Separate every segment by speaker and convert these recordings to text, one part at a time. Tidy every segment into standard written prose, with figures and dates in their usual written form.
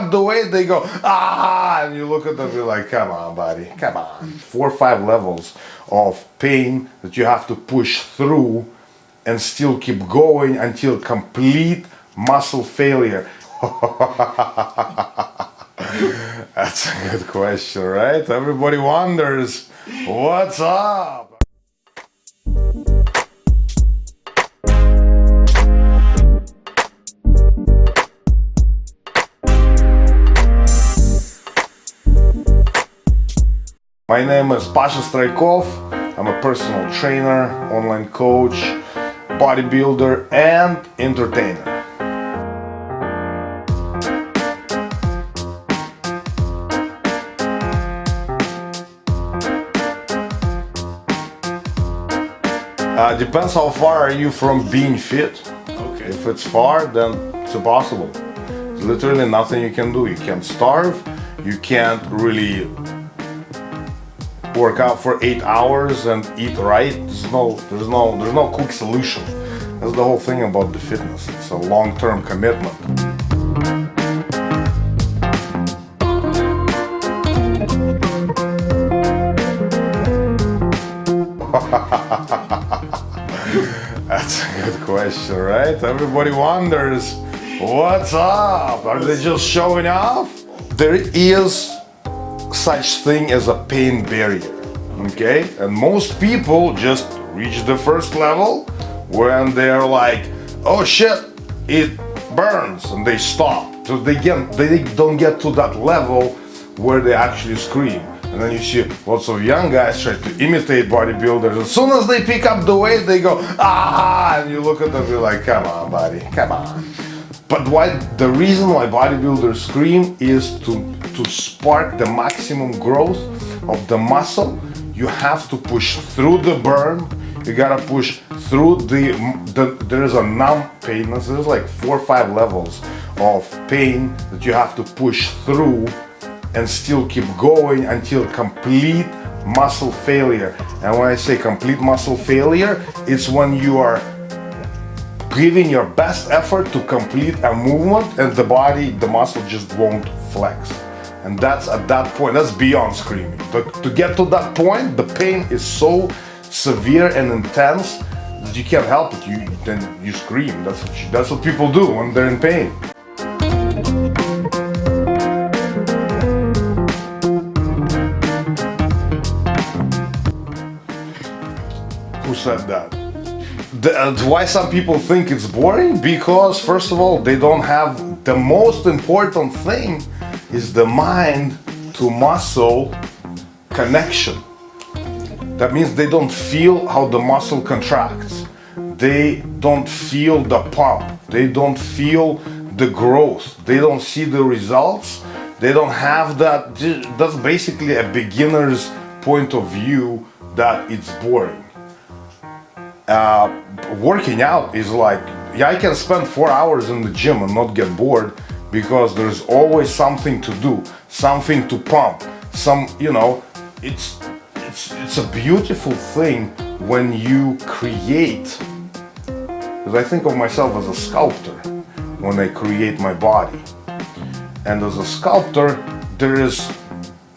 Speaker 1: up the weight, they go, ah, and you look at them, you're like, come on, buddy, come on. 4 or 5 levels of pain that you have to push through and still keep going until complete muscle failure. That's a good question, right? Everybody wonders, what's up? My name is Pasha Stroikov. I'm a personal trainer, online coach, bodybuilder, and entertainer. Depends how far are you from being fit.
Speaker 2: Okay.
Speaker 1: If it's far, then it's impossible. There's literally nothing you can do. You can't starve. You can't really work out for 8 hours and eat right. There's no quick solution. That's the whole thing about the fitness. It's a long-term commitment. That's a good question, right? Everybody wonders, what's up? Are they just showing off? There is such thing as a pain barrier, okay? And most people just reach the first level when they're like, oh shit, it burns, and they stop. So they don't get to that level where they actually scream. And then you see lots of young guys try to imitate bodybuilders. As soon as they pick up the weight, they go, ah, and you look at them, you're like, come on, buddy, come on. But the reason why bodybuilders scream is to spark the maximum growth of the muscle. You have to push through the burn. You gotta push through there is a numb pain. There's like 4 or 5 levels of pain that you have to push through and still keep going until complete muscle failure. And when I say complete muscle failure, it's when you are giving your best effort to complete a movement and the muscle just won't flex. And that's at that point, that's beyond screaming. But to get to that point, the pain is so severe and intense that you can't help it. Then you scream. That's what people do when they're in pain. Who said that? Why some people think it's boring? Because first of all, they don't have the most important thing is the mind to muscle connection. That means they don't feel how the muscle contracts. They don't feel the pump. They don't feel the growth. They don't see the results. They don't have that. That's basically a beginner's point of view that it's boring. Working out is like, yeah, I can spend 4 hours in the gym and not get bored because there's always something to do, something to pump, it's a beautiful thing when you create, because I think of myself as a sculptor when I create my body. And as a sculptor, there is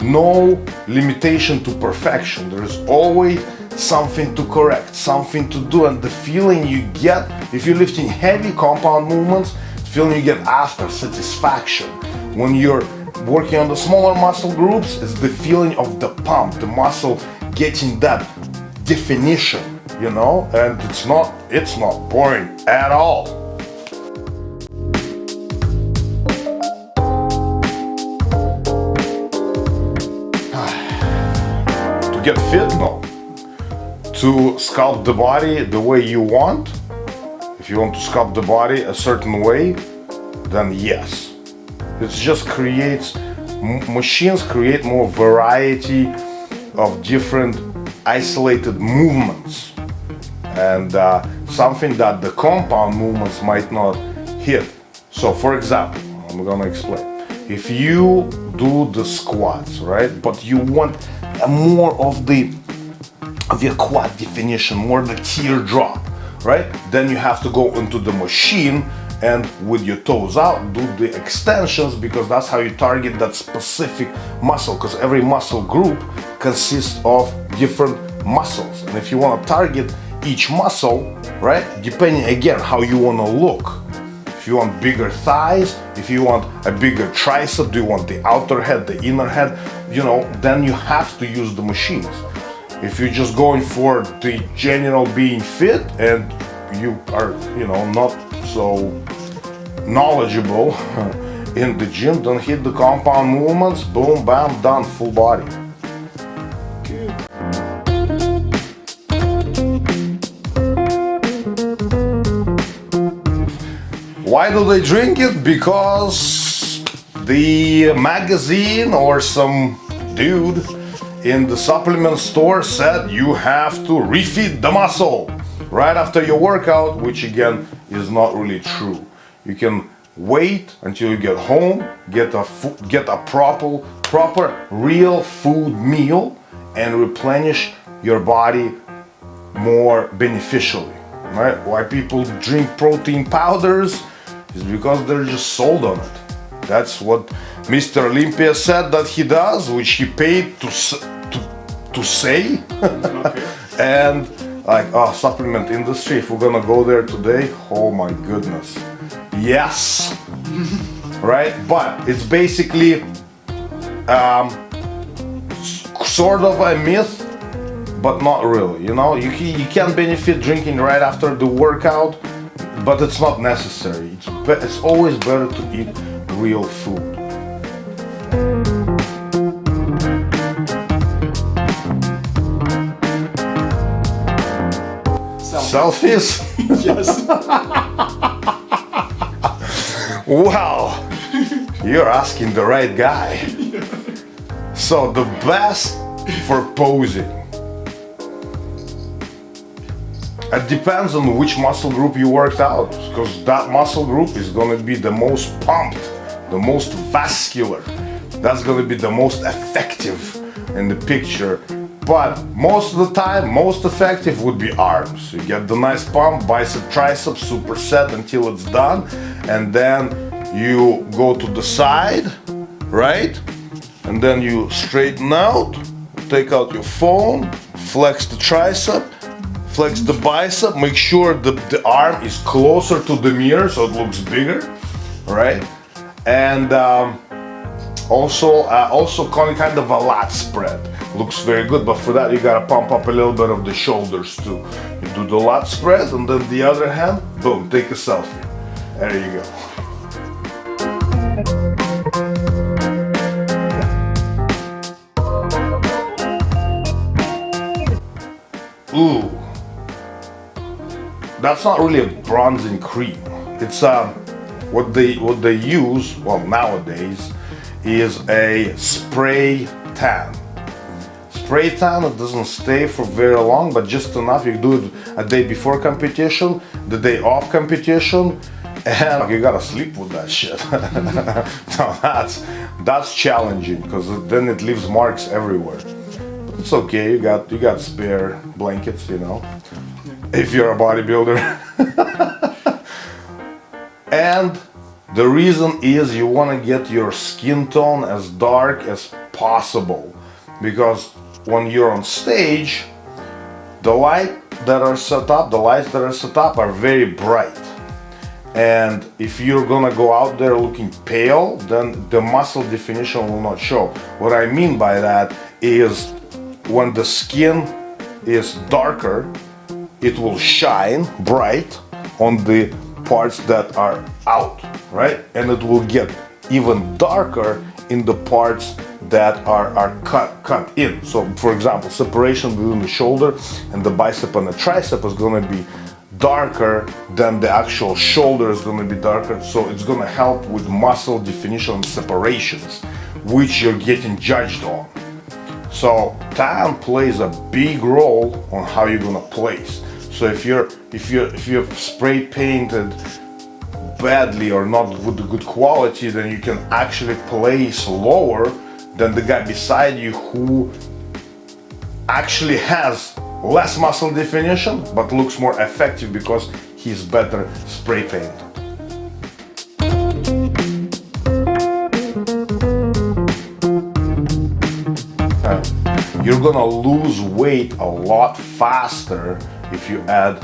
Speaker 1: no limitation to perfection. There is always something to correct, something to do, and the feeling you get if you're lifting heavy compound movements, the feeling you get after, satisfaction. When you're working on the smaller muscle groups, it's the feeling of the pump, the muscle getting that definition, and it's not boring at all. To get fit, no. To sculpt the body the way you want, if you want to sculpt the body a certain way, then yes. It just creates, machines create more variety of different isolated movements, and something that the compound movements might not hit. So for example, I'm gonna explain. If you do the squats, right, but you want more of your quad definition, more the teardrop, right? Then you have to go into the machine and with your toes out, do the extensions, because that's how you target that specific muscle, because every muscle group consists of different muscles. And if you want to target each muscle, right, depending again how you want to look. If you want bigger thighs, if you want a bigger tricep, do you want the outer head, the inner head, you know, then you have to use the machines. If you're just going for the general being fit and you are, you know, not so knowledgeable in the gym, then hit the compound movements, boom, bam, done, full body. Why do they drink it? Because the magazine or some dude in the supplement store said you have to refeed the muscle right after your workout, which again is not really true. You can wait until you get home, get a proper real food meal and replenish your body more beneficially. Right? Why people drink protein powders is because they're just sold on it. That's what Mr. Olympia said that he does, which he paid to say. Okay. And like, oh, supplement industry, if we're gonna go there today, oh my goodness. Yes, right? But it's basically sort of a myth, but not really, you know? You can benefit drinking right after the workout, but it's not necessary. It's always better to eat real food. Selfies?
Speaker 2: Yes.
Speaker 1: Wow, you're asking the right guy. So the best for posing. It depends on which muscle group you worked out, because that muscle group is going to be the most pumped, the most vascular. That's going to be the most effective in the picture. But most of the time, most effective would be arms. You get the nice pump, bicep, tricep, superset until it's done. And then you go to the side, right? And then you straighten out, take out your phone, flex the tricep, flex the bicep, make sure the arm is closer to the mirror so it looks bigger, right? And also kind of a lat spread. Looks very good, but for that you gotta pump up a little bit of the shoulders too. You do the lat spread and then the other hand, boom, take a selfie. There you go. Ooh. That's not really a bronzing cream. It's what they use, well, nowadays, is a spray tan. Spray tan, it doesn't stay for very long, but just enough. You do it a day before competition, the day off competition, and you gotta sleep with that shit. No, that's challenging, because then it leaves marks everywhere. But it's okay. You got spare blankets, you know, if you're a bodybuilder. And the reason is you want to get your skin tone as dark as possible, because when you're on stage, the lights that are set up are very bright. And if you're gonna go out there looking pale, then the muscle definition will not show. What I mean by that is when the skin is darker, it will shine bright on the parts that are out, right? And it will get even darker in the parts that are cut in. So for example, separation between the shoulder and the bicep and the tricep is going to be darker than the actual shoulder is going to be darker. So it's going to help with muscle definition and separations, which you're getting judged on. So tan plays a big role on how you're going to place. So if you're spray painted badly or not with good quality, then you can actually place lower than the guy beside you who actually has less muscle definition but looks more effective because he's better spray painted. you're gonna lose weight a lot faster if you add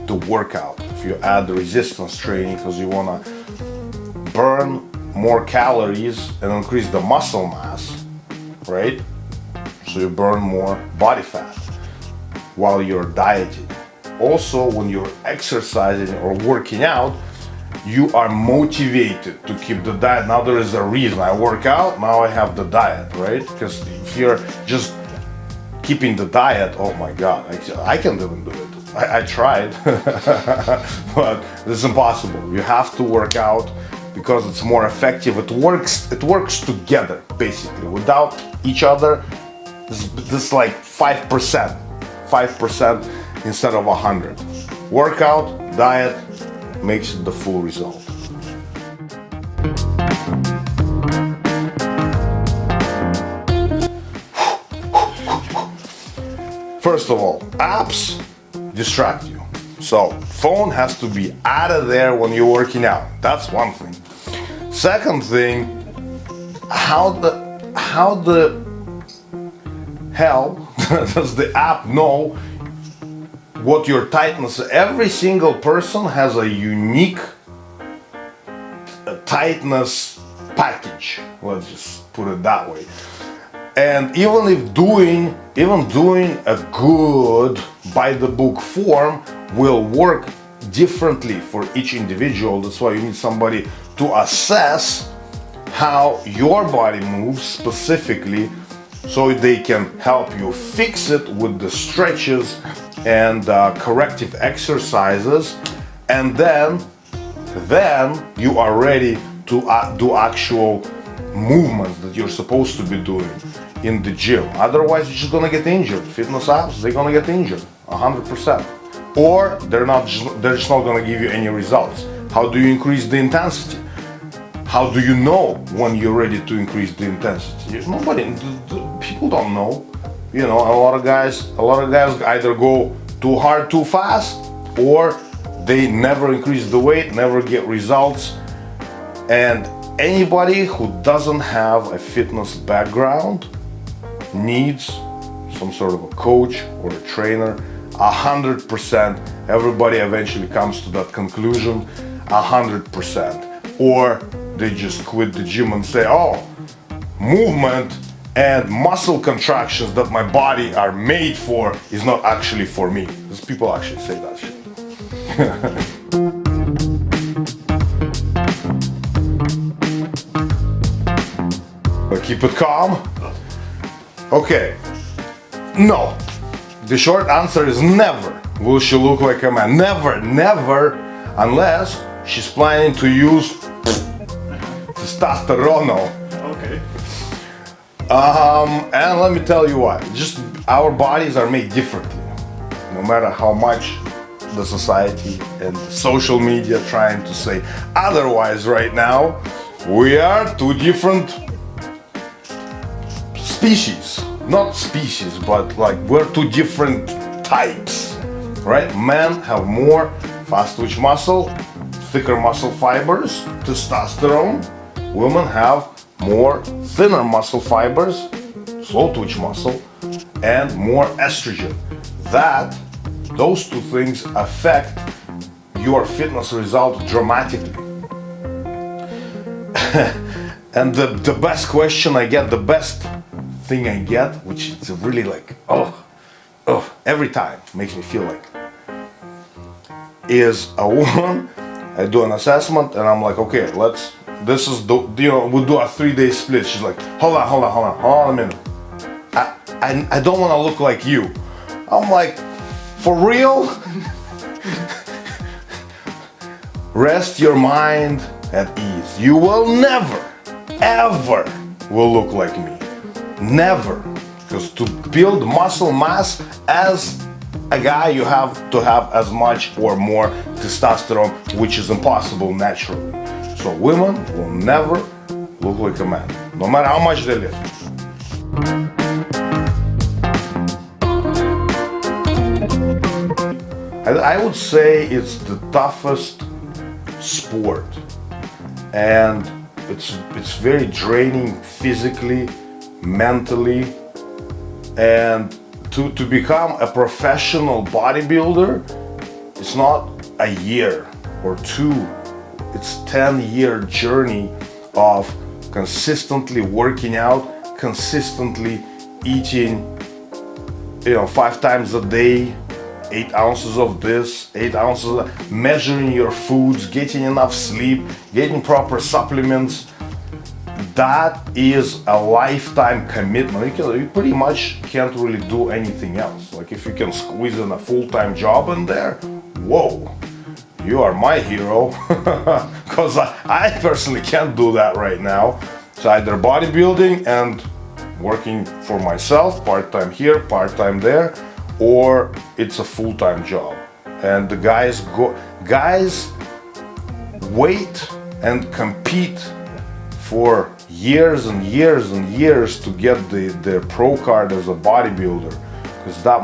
Speaker 1: the workout, if you add the resistance training, because you wanna burn more calories and increase the muscle mass, right? So you burn more body fat while you're dieting. Also, when you're exercising or working out, you are motivated to keep the diet. Now there is a reason. I work out, now I have the diet, right? Because if you're just keeping the diet, oh my God, I can't even do it. I tried, but it's impossible. You have to work out because it's more effective. It works together, basically. Without each other, this is like 5% instead of 100. Workout, diet makes it the full result. First of all, apps distract you. So phone has to be out of there when you're working out. That's one thing. Second thing, how the hell does the app know what your tightness is? Every single person has a unique tightness package. Let's just put it that way. And even doing a good by the book form will work differently for each individual. That's why you need somebody to assess how your body moves specifically, so they can help you fix it with the stretches and corrective exercises, and then you are ready to do actual movements that you're supposed to be doing in the gym. Otherwise, you're just gonna get injured. Fitness apps, they're gonna get injured 100%, or they're just not gonna give you any results. How do you increase the intensity? How do you know when you're ready to increase the intensity? People don't know. You know, a lot of guys either go too hard too fast, or they never increase the weight, never get results. And anybody who doesn't have a fitness background needs some sort of a coach or a trainer. 100%. Everybody eventually comes to that conclusion. 100%. Or they just quit the gym and say, oh, movement and muscle contractions that my body are made for is not actually for me. These people actually say that shit. Keep it calm. Okay. No. The short answer is never will she look like a man. Never, unless she's planning to use testosterone.
Speaker 2: Okay.
Speaker 1: And let me tell you why. Just our bodies are made differently. No matter how much the society and social media trying to say otherwise right now, we are two different species. Not species, but like we're two different types, right? Men have more fast twitch muscle, thicker muscle fibers, testosterone. Women have more thinner muscle fibers, slow twitch muscle, and more estrogen. Those two things affect your fitness result dramatically. And the best question I get, the best thing I get, which is really like, every time makes me feel like, is a woman. I do an assessment and I'm like, okay, we'll do a 3-day split. She's like, hold on a minute. I don't want to look like you. I'm like, for real? Rest your mind at ease. You will never, ever will look like me. Never. Because to build muscle mass as a guy, you have to have as much or more testosterone, which is impossible naturally. So women will never look like a man, no matter how much they lift. I would say it's the toughest sport, and it's very draining physically, mentally, And to become a professional bodybuilder, it's not a year or two, it's 10-year journey of consistently working out, consistently eating, 5 times a day, 8 ounces of this, 8 ounces of that, measuring your foods, getting enough sleep, getting proper supplements. That is a lifetime commitment. You pretty much can't really do anything else. Like if you can squeeze in a full-time job in there, whoa, you are my hero. Because I personally can't do that right now. It's either bodybuilding and working for myself, part-time here, part-time there, or it's a full-time job. And the guys wait and compete for years and years and years to get their pro card as a bodybuilder, because that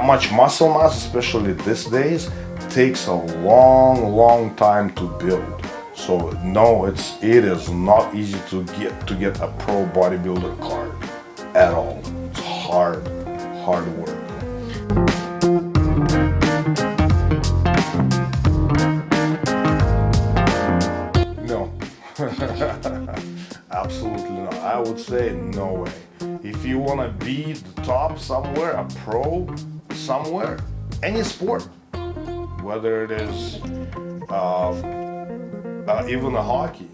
Speaker 1: much muscle mass, especially these days, takes a long time to build. So no, it is not easy to get a pro bodybuilder card at all. It's hard work. No. Absolutely not. I would say no way. If you want to be the top somewhere, a pro somewhere, any sport, whether it is even a hockey,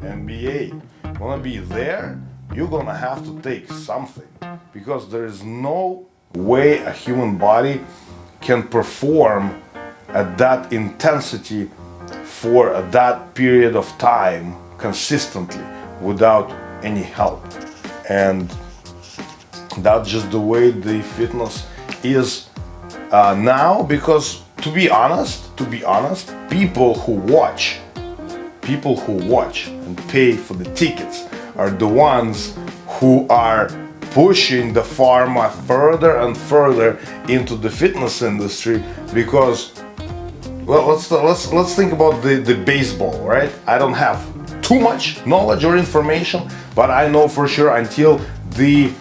Speaker 1: NBA, want to be there, you're gonna have to take something, because there is no way a human body can perform at that intensity for that period of time consistently without any help. And that's just the way the fitness is now, because to be honest, people who watch and pay for the tickets are the ones who are pushing the pharma further and further into the fitness industry. Because, well, let's think about the baseball, right? I don't have too much knowledge or information, but I know for sure until the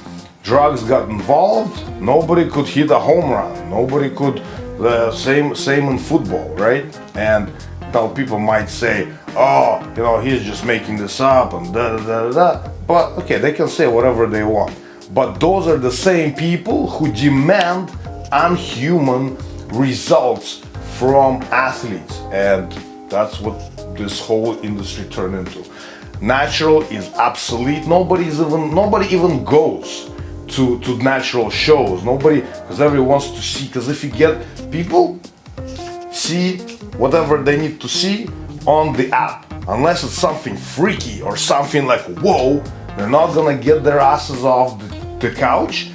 Speaker 1: drugs got involved, nobody could hit a home run. Nobody could. Same in football, right? And now people might say, oh, he's just making this up and da. But okay, they can say whatever they want. But those are the same people who demand unhuman results from athletes, and that's what this whole industry turned into. Natural is obsolete. Nobody even goes to natural shows. Nobody, because everyone wants to see. Because if you get people see whatever they need to see on the app, unless it's something freaky or something like whoa, they're not gonna get their asses off the couch,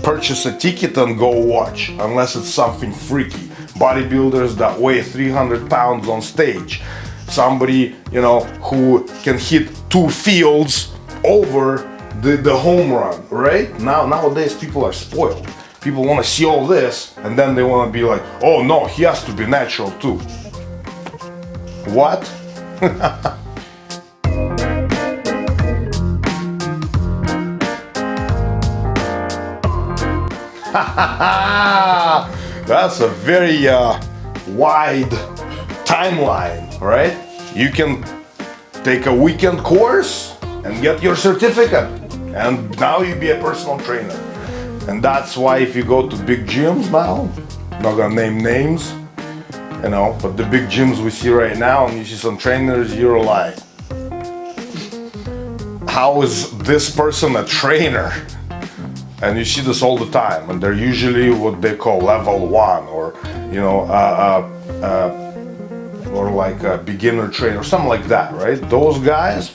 Speaker 1: purchase a ticket and go watch, unless it's something freaky. Bodybuilders that weigh 300 pounds on stage, somebody who can hit 2 fields over the home run, right? Nowadays people are spoiled. People want to see all this, and then they want to be like, oh no, he has to be natural too. What? That's a very wide timeline, right? You can take a weekend course and get your certificate, and now you be a personal trainer. And that's why if you go to big gyms now, I'm not gonna name names, but the big gyms we see right now, and you see some trainers, you're like, how is this person a trainer? And you see this all the time, and they're usually what they call level 1, or or like a beginner trainer or something like that, right? Those guys,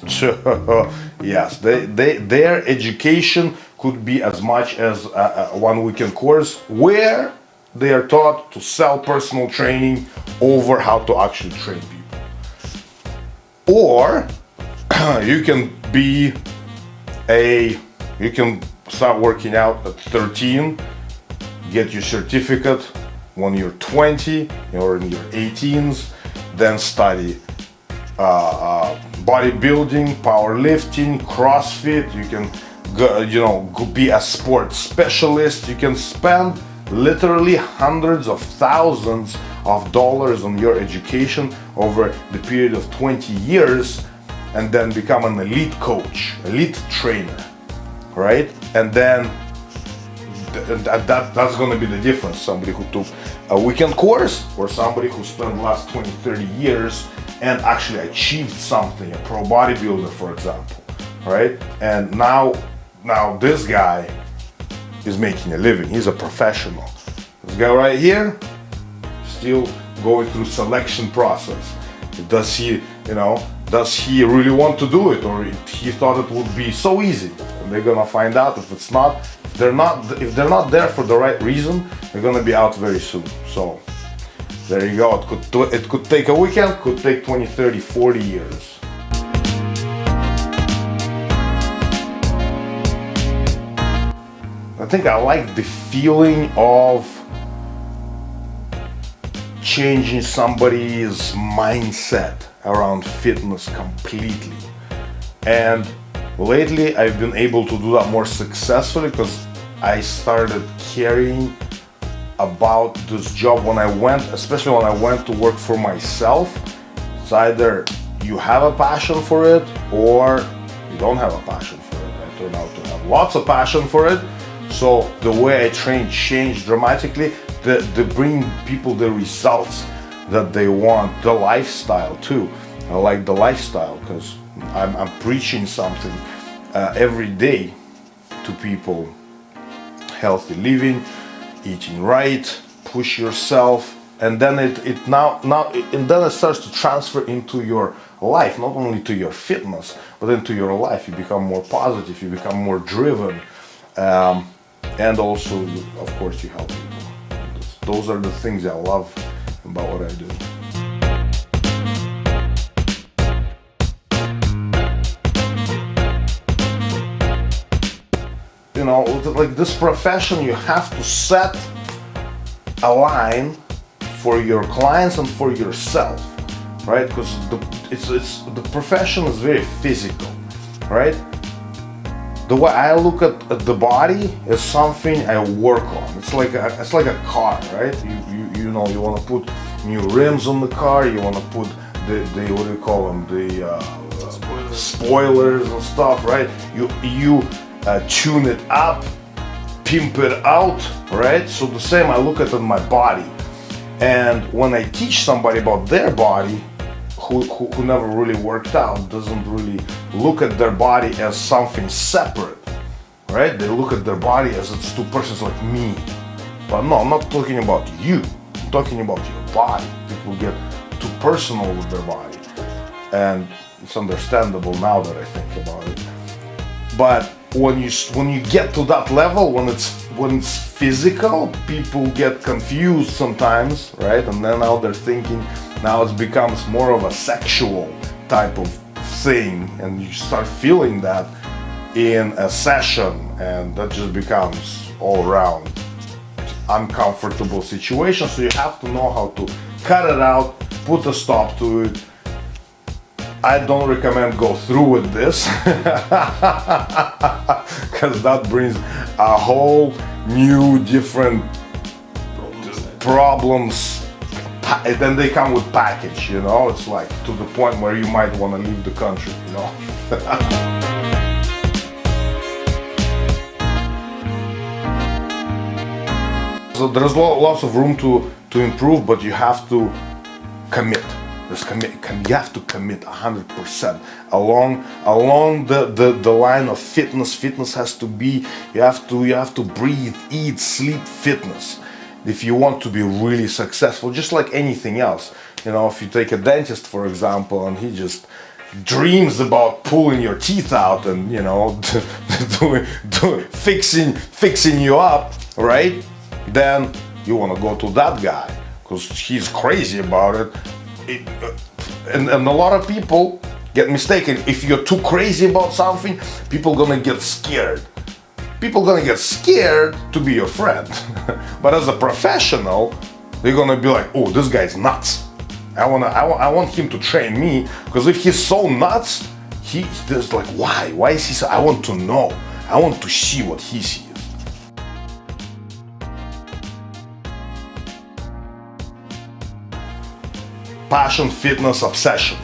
Speaker 1: yes, their education could be as much as a 1 weekend course where they are taught to sell personal training over how to actually train people. Or you can start working out at 13, get your certificate when you're 20 or in your 18s, then study bodybuilding, powerlifting, CrossFit. You can be a sports specialist. You can spend literally hundreds of thousands of dollars on your education over the period of 20 years and then become an elite coach, elite trainer, right? And then that's going to be the difference. Somebody who took a weekend course or somebody who spent the last 20, 30 years and actually achieved something, a pro bodybuilder, for example, right? And now this guy is making a living. He's a professional. This guy right here, still going through selection process. Does he really want to do it, or he thought it would be so easy? And they're gonna find out if it's not. If they're not there for the right reason, they're gonna be out very soon. So there you go. It could take a weekend, could take 20, 30, 40 years. I think I like the feeling of changing somebody's mindset around fitness completely. And lately I've been able to do that more successfully because I started caring about this job especially when I went to work for myself. It's either you have a passion for it or you don't have a passion for it. I turned out to have lots of passion for it. So the way I train changed dramatically. They bring people the results that they want, the lifestyle too. I like the lifestyle because I'm preaching something every day to people. Healthy living, eating right, push yourself, and then it starts to transfer into your life, not only to your fitness, but into your life. You become more positive, you become more driven, and also, of course, you help people. Those are the things I love about what I do. Like this profession, you have to set a line for your clients and for yourself, right? Because the profession is very physical, right? The way I look at the body is something I work on. It's like a car, right? You want to put new rims on the car. You want to put the what do you call them? The spoilers and stuff, right? You tune it up, pimp it out, right? So the same I look at in my body, and when I teach somebody about their body, who never really worked out, doesn't really look at their body as something separate, right? They look at their body as it's two persons like me. But no, I'm not talking about you. I'm talking about your body. People get too personal with their body. And it's understandable now that I think about it. But when you get to that level, when it's physical, people get confused sometimes, right? And then now they're thinking, now it becomes more of a sexual type of thing, and you start feeling that in a session, and that just becomes all around uncomfortable situation. So you have to know how to cut it out, put a stop to it. I don't recommend go through with this because that brings a whole new different problems. And then they come with package, it's like to the point where you might want to leave the country, So there's lots of room to improve, but you have to commit. You have to commit 100% along the line of fitness. Fitness has to be, you have to breathe, eat, sleep fitness if you want to be really successful, just like anything else. If you take a dentist, for example, and he just dreams about pulling your teeth out and fixing you up, right? Then you want to go to that guy because he's crazy about it. And a lot of people get mistaken. If you're too crazy about something, people gonna get scared. People gonna get scared to be your friend. But as a professional, they're gonna be like, oh, this guy's nuts. I want him to train me, because if he's so nuts, he's like, why is he so? I want to know. I want to see what he sees. Passion, fitness, obsession.